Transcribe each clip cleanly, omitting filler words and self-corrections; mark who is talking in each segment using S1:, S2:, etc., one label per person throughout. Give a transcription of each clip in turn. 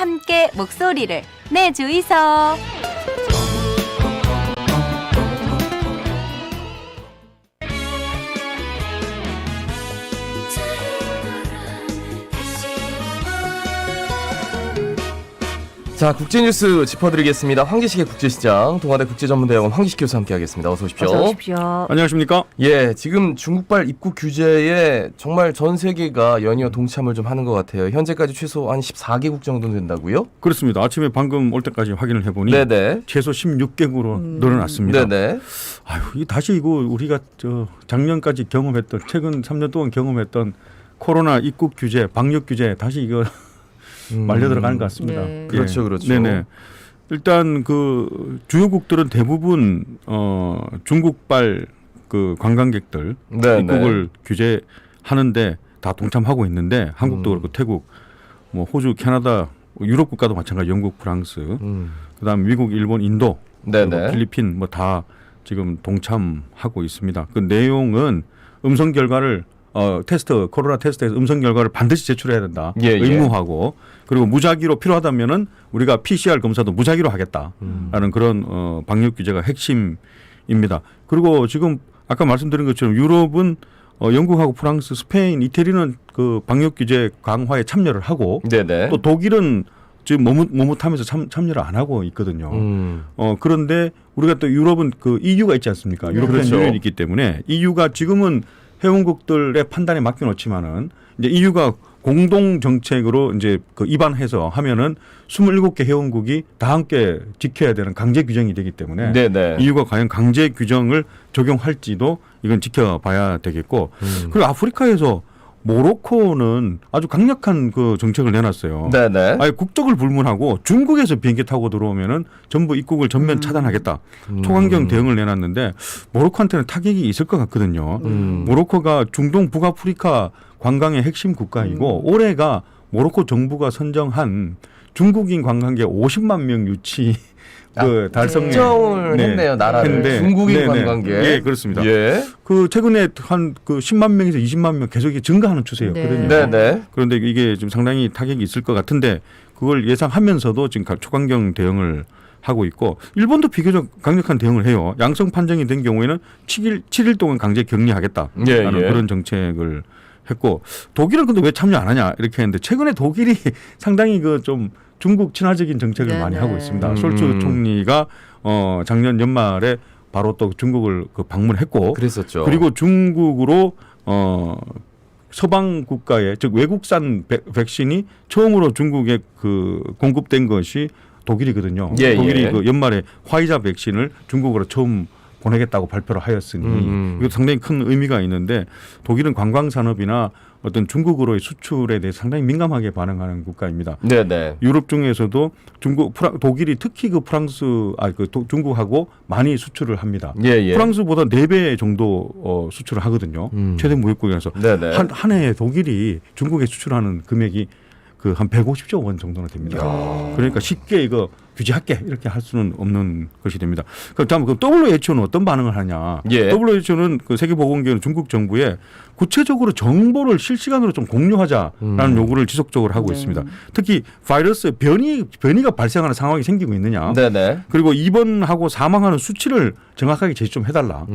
S1: 함께 목소리를 내주이소.
S2: 자, 국제뉴스 짚어드리겠습니다. 황기식의 국제시장, 동아대 국제전문대학원 황기식 교수 함께하겠습니다. 어서 오십시오.
S1: 어서 오십시오.
S3: 안녕하십니까?
S2: 예, 지금 중국발 입국 규제에 정말 전 세계가 연이어 동참을 좀 하는 것 같아요. 현재까지 최소 한 14개국 정도 된다고요?
S3: 그렇습니다. 아침에 방금 올 때까지 확인을 해보니
S2: 네네.
S3: 최소 16개국으로 늘어났습니다.
S2: 네네.
S3: 아유, 다시 이거 우리가 작년까지 경험했던, 최근 3년 동안 경험했던 코로나 입국 규제, 방역 규제 다시 이거 말려 들어가는 것 같습니다.
S1: 네.
S2: 그렇죠, 그렇죠.
S3: 네네. 일단 그 주요국들은 대부분 중국발 그 관광객들
S2: 네네.
S3: 입국을 규제하는데 다 동참하고 있는데 한국도 그렇고 태국, 뭐 호주, 캐나다, 유럽 국가도 마찬가지, 영국, 프랑스, 그다음 미국, 일본, 인도,
S2: 네네.
S3: 필리핀 뭐 다 지금 동참하고 있습니다. 그 내용은 음성 결과를 코로나 테스트에서 음성 결과를 반드시 제출해야 된다.
S2: 예,
S3: 의무하고 그리고 무작위로 필요하다면은 우리가 PCR 검사도 무작위로 하겠다라는 그런 방역 규제가 핵심입니다. 그리고 지금 아까 말씀드린 것처럼 유럽은 영국하고 프랑스, 스페인, 이태리는 그 방역 규제 강화에 참여를 하고
S2: 네네.
S3: 또 독일은 지금 머뭇하면서 참여를 안 하고 있거든요. 그런데 우리가 또 유럽은 그 EU가 있지 않습니까? 유로피안
S2: 그렇죠.
S3: 유니언이 있기 때문에 EU가 지금은 회원국들의 판단에 맡겨놓지만은 이제 EU가 공동 정책으로 이제 그 입안해서 하면은 27개 회원국이 다 함께 지켜야 되는 강제 규정이 되기 때문에
S2: 네네.
S3: EU가 과연 강제 규정을 적용할지도 이건 지켜봐야 되겠고 그리고 아프리카에서 모로코는 아주 강력한 그 정책을 내놨어요.
S2: 네네.
S3: 아예 국적을 불문하고 중국에서 비행기 타고 들어오면은 전부 입국을 전면 차단하겠다. 초강경 대응을 내놨는데 모로코한테는 타격이 있을 것 같거든요. 모로코가 중동 북아프리카 관광의 핵심 국가이고 올해가 모로코 정부가 선정한 중국인 관광객 50만 명 유치 그 달성
S2: 특정을 했네요, 나라를. 중국인 관광객.
S3: 예, 그렇습니다.
S2: 예.
S3: 그 최근에 한 그 10만 명에서 20만 명 계속 증가하는 추세였거든요.
S2: 네네.
S3: 그런데 이게 좀 상당히 타격이 있을 것 같은데 그걸 예상하면서도 지금 초강경 대응을 하고 있고 일본도 비교적 강력한 대응을 해요. 양성 판정이 된 경우에는 7일 동안 강제 격리하겠다라는
S2: 예.
S3: 그런 정책을 했고 독일은 근데 왜 참여 안 하냐 이렇게 했는데 최근에 독일이 상당히 그 좀 중국 친화적인 정책을 많이 하고 있습니다. 숄츠 총리가 작년 연말에 바로 또 중국을 그 방문했고
S2: 그랬었죠.
S3: 그리고 중국으로 서방 국가의 즉 외국산 백신이 처음으로 중국에 그 공급된 것이 독일이거든요.
S2: 예,
S3: 독일이
S2: 예.
S3: 그 연말에 화이자 백신을 중국으로 처음 보내겠다고 발표를 하였으니 이것도 상당히 큰 의미가 있는데 독일은 관광 산업이나 어떤 중국으로의 수출에 대해 상당히 민감하게 반응하는 국가입니다.
S2: 네네.
S3: 유럽 중에서도 독일이 특히 그 중국하고 많이 수출을 합니다.
S2: 예.
S3: 프랑스보다 4배 정도 수출을 하거든요. 최대 무역국이라서
S2: 네네.
S3: 한 해에 독일이 중국에 수출하는 금액이 그 한 150조 원 정도나 됩니다. 그러니까 쉽게 이거 규제할게 이렇게 할 수는 없는 것이 됩니다. 그다음 그 WHO는 어떤 반응을 하냐?
S2: 예.
S3: WHO는 그 세계보건기구는 중국 정부에 구체적으로 정보를 실시간으로 좀 공유하자라는 요구를 지속적으로 하고 있습니다. 특히 바이러스 변이가 발생하는 상황이 생기고 있느냐?
S2: 네네.
S3: 그리고 입원하고 사망하는 수치를 정확하게 제시 좀 해달라.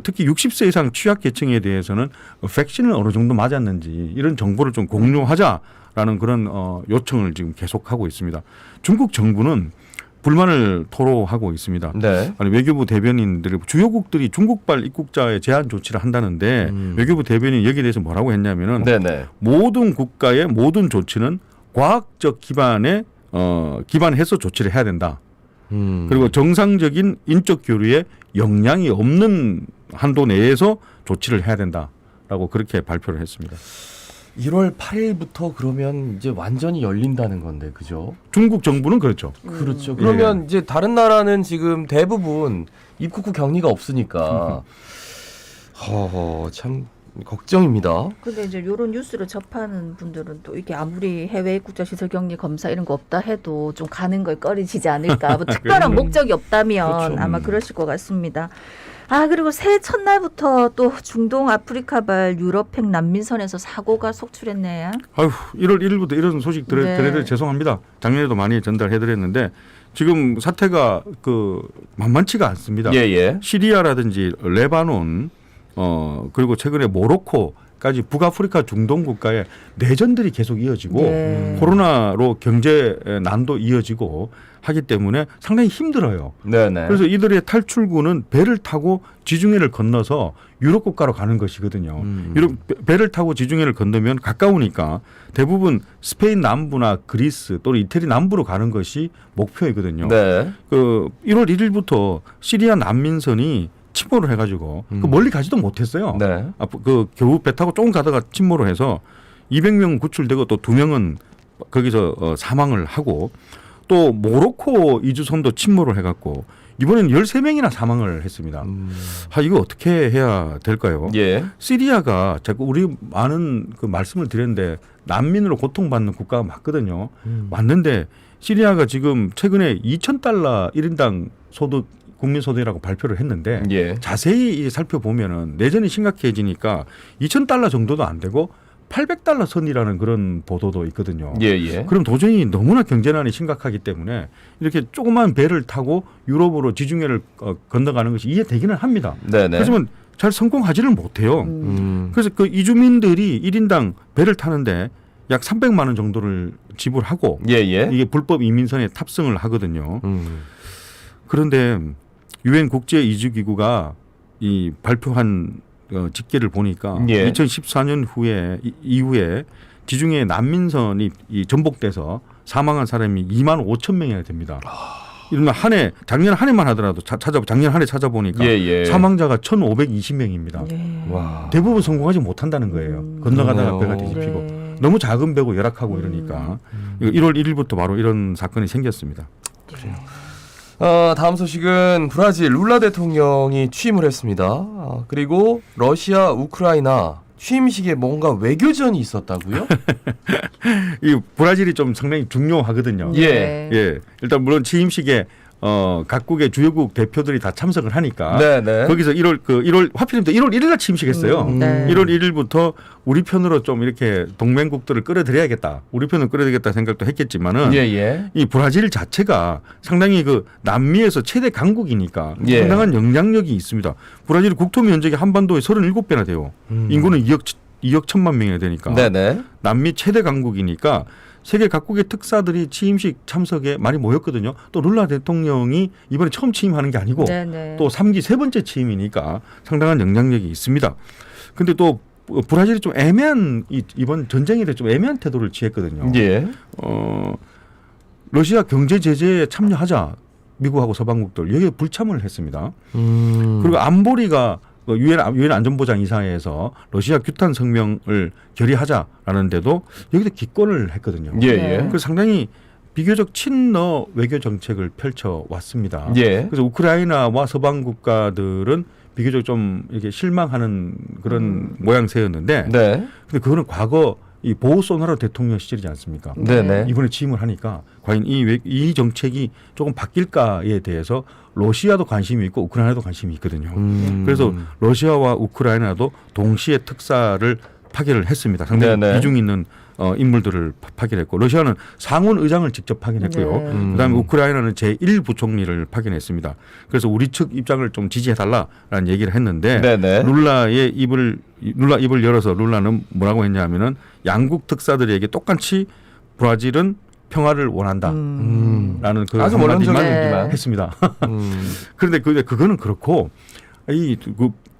S3: 특히 60세 이상 취약계층에 대해서는 백신을 어느 정도 맞았는지 이런 정보를 좀 공유하자라는 그런 요청을 지금 계속하고 있습니다. 중국 정부는 불만을 토로하고 있습니다.
S2: 네.
S3: 아니, 외교부 대변인들이 주요국들이 중국발 입국자의 제한 조치를 한다는데 외교부 대변인이 여기에 대해서 뭐라고 했냐면은
S2: 네네.
S3: 모든 국가의 모든 조치는 과학적 기반해서 조치를 해야 된다. 그리고 정상적인 인적 교류에 영향이 없는 한도 내에서 조치를 해야 된다라고 그렇게 발표를 했습니다.
S2: 1월 8일부터 그러면 이제 완전히 열린다는 건데, 그죠?
S3: 중국 정부는 그렇죠.
S2: 그렇죠. 그러면 이제 다른 나라는 지금 대부분 입국 후 격리가 없으니까 참 걱정입니다.
S4: 근데 이제 이런 뉴스를 접하는 분들은 또 이게 아무리 해외 입국자 시설 격리 검사 이런 거 없다 해도 좀 가는 걸 꺼리시지 않을까. 뭐 특별한 목적이 없다면
S2: 그렇죠.
S4: 아마 그러실 것 같습니다. 그리고 새해 첫날부터 또 중동 아프리카발 유럽행 난민선에서 사고가 속출했네.
S3: 아유, 1월 1일부터 이런 소식 드려드려 죄송합니다. 작년에도 많이 전달해드렸는데 지금 사태가 만만치가 않습니다.
S2: 예.
S3: 시리아라든지 레바논, 그리고 최근에 모로코까지 북아프리카 중동 국가의 내전들이 계속 이어지고 코로나로 경제 난도 이어지고 하기 때문에 상당히 힘들어요.
S2: 네네.
S3: 그래서 이들의 탈출구는 배를 타고 지중해를 건너서 유럽 국가로 가는 것이거든요. 배를 타고 지중해를 건너면 가까우니까 대부분 스페인 남부나 그리스 또는 이태리 남부로 가는 것이 목표이거든요.
S2: 네.
S3: 1월 1일부터 시리아 난민선이 침몰을 해가지고 멀리 가지도 못했어요.
S2: 네.
S3: 겨우 배 타고 조금 가다가 침몰을 해서 200명 구출되고 또 2명은 거기서 사망을 하고 또 모로코 이주선도 침몰을 해갖고 이번에는 13명이나 사망을 했습니다. 이거 어떻게 해야 될까요?
S2: 예.
S3: 시리아가 자꾸 우리 많은 말씀을 드렸는데 난민으로 고통받는 국가가 맞거든요. 맞는데 시리아가 지금 최근에 $2,000 1인당 소득 국민소득이라고 발표를 했는데
S2: 예.
S3: 자세히 살펴보면은 내전이 심각해지니까 $2,000 정도도 안 되고 $800 선이라는 그런 보도도 있거든요.
S2: 예.
S3: 그럼 도저히 너무나 경제난이 심각하기 때문에 이렇게 조그만 배를 타고 유럽으로 지중해를 건너가는 것이 이해되기는 합니다.
S2: 네네.
S3: 하지만 잘 성공하지를 못해요. 그래서 이주민들이 1인당 배를 타는데 약 300만 원 정도를 지불하고
S2: 예.
S3: 이게 불법 이민선에 탑승을 하거든요. 그런데 유엔 국제 이주 기구가 이 발표한 집계를 보니까
S2: 예.
S3: 2014년 이후에 지중해 난민선이 전복돼서 사망한 사람이 2만 5천 명이나 됩니다. 이러면 작년 한 해만 하더라도 작년 한 해 찾아보니까
S2: 예.
S3: 사망자가 1,520명입니다.
S2: 와.
S3: 대부분 성공하지 못한다는 거예요. 건너가다가 배가 뒤집히고
S4: 네.
S3: 너무 작은 배고 열악하고 이러니까 1월 1일부터 바로 이런 사건이 생겼습니다.
S2: 다음 소식은 브라질 룰라 대통령이 취임을 했습니다. 그리고 러시아, 우크라이나 취임식에 뭔가 외교전이 있었다고요?
S3: 이 브라질이 좀 상당히 중요하거든요.
S2: 예.
S3: 예. 일단 물론 취임식에 각국의 주요국 대표들이 다 참석을 하니까
S2: 네네.
S3: 거기서 1월 하필이면 1월 1일 날 취임식했어요.
S4: 네.
S3: 1월 1일부터 우리 편으로 좀 이렇게 동맹국들을 끌어들여야겠다. 우리 편을 끌어들여야겠다 생각도 했겠지만은
S2: 예.
S3: 이 브라질 자체가 상당히 남미에서 최대 강국이니까
S2: 예.
S3: 상당한 영향력이 있습니다. 브라질 국토 면적이 한반도에 37배나 돼요. 인구는 2억 1천만 명이나 되니까.
S2: 네네.
S3: 남미 최대 강국이니까 세계 각국의 특사들이 취임식 참석에 많이 모였거든요. 또 룰라 대통령이 이번에 처음 취임하는 게 아니고
S4: 네네.
S3: 또 3기 세 번째 취임이니까 상당한 영향력이 있습니다. 근데 또 브라질이 좀 애매한 이번 전쟁에 대해 좀 애매한 태도를 취했거든요.
S2: 예.
S3: 러시아 경제 제재에 참여하자 미국하고 서방국들 여기에 불참을 했습니다. 그리고 안보리가 유엔 안전보장 이사회에서 러시아 규탄 성명을 결의하자라는데도 여기도 기권을 했거든요.
S2: 예.
S3: 그래서 상당히 비교적 친러 외교 정책을 펼쳐 왔습니다.
S2: 예.
S3: 그래서 우크라이나와 서방 국가들은 비교적 좀 이렇게 실망하는 그런 모양새였는데,
S2: 네.
S3: 근데 그거는 과거 이 보우소나로 대통령 시절이지 않습니까?
S2: 네네.
S3: 이번에 취임을 하니까 과연 이 정책이 조금 바뀔까에 대해서 러시아도 관심이 있고 우크라이나도 관심이 있거든요. 그래서 러시아와 우크라이나도 동시에 특사를 파견을 했습니다. 상당히
S2: 네네.
S3: 비중 있는 인물들을 파견했고 러시아는 상원 의장을 직접 파견했고요.
S4: 네.
S3: 그다음에 우크라이나는 제1부총리를 파견했습니다. 그래서 우리 측 입장을 좀 지지해달라라는 얘기를 했는데
S2: 네네.
S3: 룰라 입을 열어서 룰라는 뭐라고 했냐면은 양국 특사들에게 똑같이 브라질은 평화를 원한다라는 그
S2: 아주
S3: 한마디만
S2: 원론적인
S4: 얘기만.
S3: 했습니다. 그런데 그거는 그렇고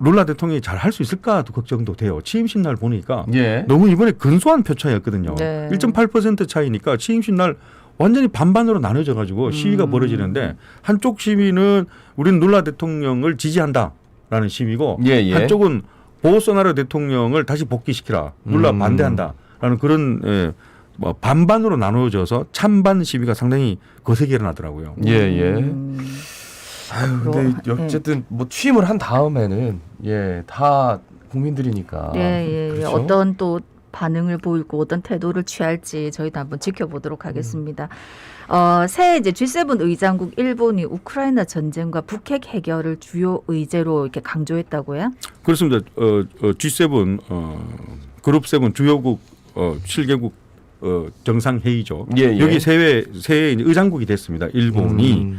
S3: 룰라 대통령이 잘 할 수 있을까도 걱정도 돼요. 취임식 날 보니까
S2: 예.
S3: 너무 이번에 근소한 표 차이였거든요.
S4: 네.
S3: 1.8% 차이니까 취임식 날 완전히 반반으로 나눠져 가지고 시위가 벌어지는데 한쪽 시위는 우리는 룰라 대통령을 지지한다라는 시위고
S2: 예.
S3: 한쪽은 보우소나로 대통령을 다시 복귀시키라. 룰라 반대한다라는 그런 반반으로 나누어져서 찬반 시위가 상당히 거세게 일어나더라고요.
S2: 예. 아유, 근데 어쨌든 뭐 취임을 한 다음에는 다 국민들이니까.
S4: 예.
S2: 그렇죠?
S4: 어떤 또 반응을 보이고 어떤 태도를 취할지 저희도 한번 지켜보도록 하겠습니다. 새해 이제 G7 의장국 일본이 우크라이나 전쟁과 북핵 해결을 주요 의제로 이렇게 강조했다고요?
S3: 그렇습니다. G7 그룹 7 주요국 7개국 정상 회의죠.
S2: 예, 예.
S3: 여기 새해 의장국이 됐습니다. 일본이.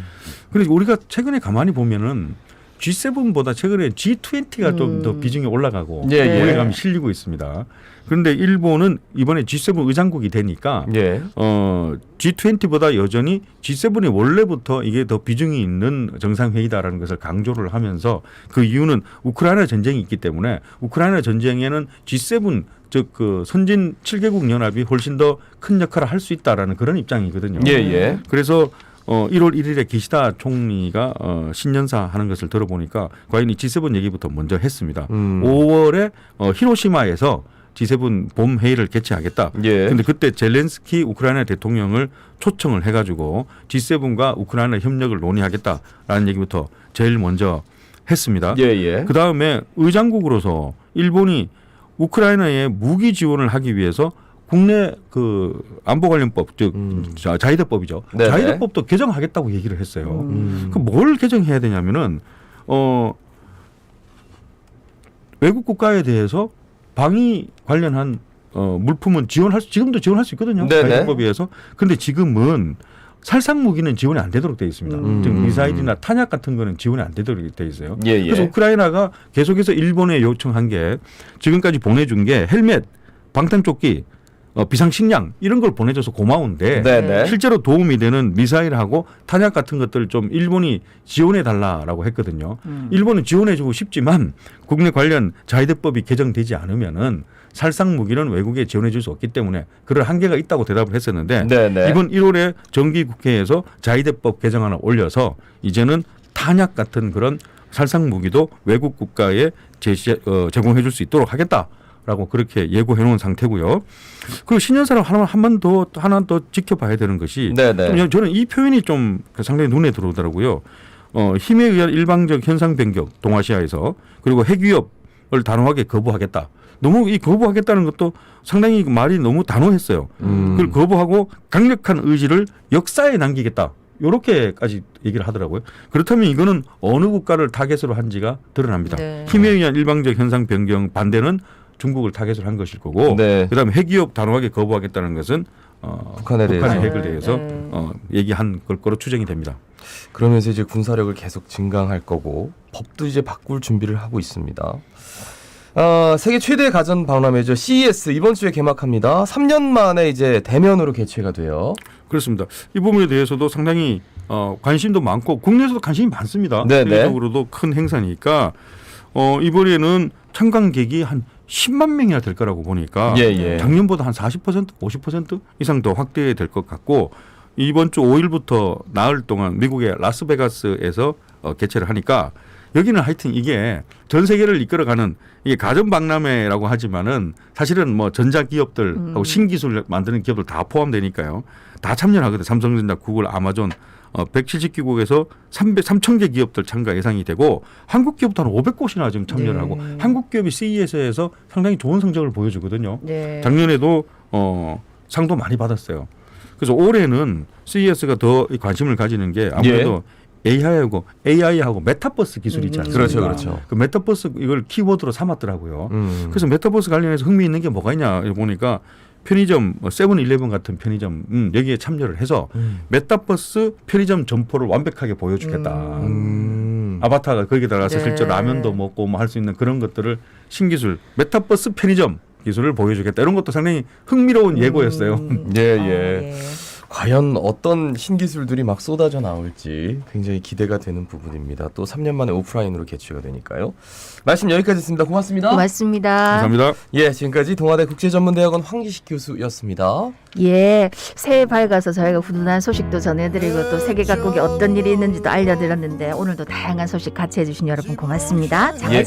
S3: 그래서 우리가 최근에 가만히 보면은 G7보다 최근에 G20가 좀 더 비중이 올라가고
S2: 예, 예.
S3: 오래감이 실리고 있습니다. 그런데 일본은 이번에 G7 의장국이 되니까
S2: 예.
S3: G20보다 여전히 G7이 원래부터 이게 더 비중이 있는 정상회의다라는 것을 강조를 하면서 그 이유는 우크라이나 전쟁이 있기 때문에 우크라이나 전쟁에는 G7 즉 그 선진 7개국 연합이 훨씬 더 큰 역할을 할 수 있다라는 그런 입장이거든요.
S2: 예, 예.
S3: 그래서 1월 1일에 기시다 총리가 신년사 하는 것을 들어보니까 과연 이 G7 얘기부터 먼저 했습니다. 5월에 히로시마에서 G7 봄 회의를 개최하겠다. 그런데
S2: 예.
S3: 그때 젤렌스키 우크라이나 대통령을 초청을 해가지고 G7과 우크라이나 협력을 논의하겠다라는 얘기부터 제일 먼저 했습니다.
S2: 예, 예.
S3: 그 다음에 의장국으로서 일본이 우크라이나에 무기 지원을 하기 위해서 국내 그 안보 관련법 즉 자위대법이죠.
S2: 네네.
S3: 자위대법도 개정하겠다고 얘기를 했어요. 그 뭘 개정해야 되냐면은 외국 국가에 대해서 방위 관련한 물품은 지금도 지원할 수 있거든요.
S2: 네네.
S3: 자위대법에 의해서. 그런데 지금은 살상 무기는 지원이 안 되도록 돼 있습니다. 즉 미사일이나 탄약 같은 거는 지원이 안 되도록 돼 있어요.
S2: 예, 예.
S3: 그래서 우크라이나가 계속해서 일본에 요청한 게 지금까지 보내준 게 헬멧, 방탄조끼, 비상식량 이런 걸 보내줘서 고마운데
S2: 네네.
S3: 실제로 도움이 되는 미사일하고 탄약 같은 것들 좀 일본이 지원해 달라라고 했거든요. 일본은 지원해주고 싶지만 국내 관련 자위대법이 개정되지 않으면은 살상 무기는 외국에 지원해줄 수 없기 때문에 그럴 한계가 있다고 대답을 했었는데
S2: 네네.
S3: 이번 1월에 정기국회에서 자위대법 개정안을 올려서 이제는 탄약 같은 그런 살상 무기도 외국 국가에 제공해줄 수 있도록 하겠다라고 그렇게 예고해 놓은 상태고요. 그리고 신년사를 하나 더 지켜봐야 되는 것이
S2: 네네.
S3: 저는 이 표현이 좀 상당히 눈에 들어오더라고요. 힘에 의한 일방적 현상 변경 동아시아에서 그리고 핵 위협을 단호하게 거부하겠다. 너무 이 거부하겠다는 것도 상당히 말이 너무 단호했어요. 그걸 거부하고 강력한 의지를 역사에 남기겠다. 이렇게까지 얘기를 하더라고요. 그렇다면 이거는 어느 국가를 타겟으로 한지가 드러납니다.
S4: 네.
S3: 힘에 의한 일방적 현상 변경 반대는 중국을 타겟으로 한 것일 거고
S2: 네.
S3: 그다음에 핵 위협 단호하게 거부하겠다는 것은
S2: 북한에 대해서.
S3: 북한의 핵을 대해서
S4: 네.
S3: 얘기한 거로 추정이 됩니다.
S2: 그러면서 이제 군사력을 계속 증강할 거고 법도 이제 바꿀 준비를 하고 있습니다. 세계 최대 가전 박람회죠. CES 이번 주에 개막합니다. 3년 만에 이제 대면으로 개최가 돼요.
S3: 그렇습니다. 이 부분에 대해서도 상당히 관심도 많고 국내에서도 관심이 많습니다.
S2: 네네.
S3: 세계적으로도 큰 행사니까 이번에는 참관객이 한 10만 명이나 될 거라고 보니까
S2: 예, 예.
S3: 작년보다 한 40%, 50% 이상 더 확대될 것 같고 이번 주 5일부터 나흘 동안 미국의 라스베가스에서 개최를 하니까 여기는 하여튼 이게 전 세계를 이끌어가는 이게 가전 박람회라고 하지만은 사실은 뭐 전자 기업들하고 신기술 만드는 기업들 다 포함되니까요. 다 참여하거든요. 삼성전자, 구글, 아마존 170개국에서 3,000개 기업들 참가 예상이 되고 한국 기업도 한 500곳이나 지금 참여를 하고 한국 기업이 CES에서 상당히 좋은 성적을 보여주거든요.
S4: 네.
S3: 작년에도 상도 많이 받았어요. 그래서 올해는 CES가 더 관심을 가지는 게 아무래도 AI하고 메타버스 기술이 있지 않습니까?
S2: 그렇죠, 그렇죠.
S3: 그 메타버스 이걸 키워드로 삼았더라고요. 그래서 메타버스 관련해서 흥미있는 게 뭐가 있냐 보니까 편의점 세븐일레븐 같은 편의점 여기에 참여를 해서 메타버스 편의점 점포를 완벽하게 보여주겠다. 아바타가 거기에 들어가서
S4: 네.
S3: 실제 라면도 먹고 뭐 할 수 있는 그런 것들을 신기술 메타버스 편의점 기술을 보여주겠다. 이런 것도 상당히 흥미로운 예고였어요.
S2: 예, 예.
S4: 예.
S2: 과연 어떤 신기술들이 막 쏟아져 나올지 굉장히 기대가 되는 부분입니다. 또 3년 만에 오프라인으로 개최가 되니까요. 말씀 여기까지 했습니다. 고맙습니다.
S4: 고맙습니다.
S3: 감사합니다.
S2: 예, 지금까지 동아대 국제전문대학원 황기식 교수였습니다.
S4: 예, 새해 밝아서 저희가 훈훈한 소식도 전해드리고 또 세계 각국에 어떤 일이 있는지도 알려드렸는데 오늘도 다양한 소식 같이 해주신 여러분 고맙습니다. 잘
S2: 예.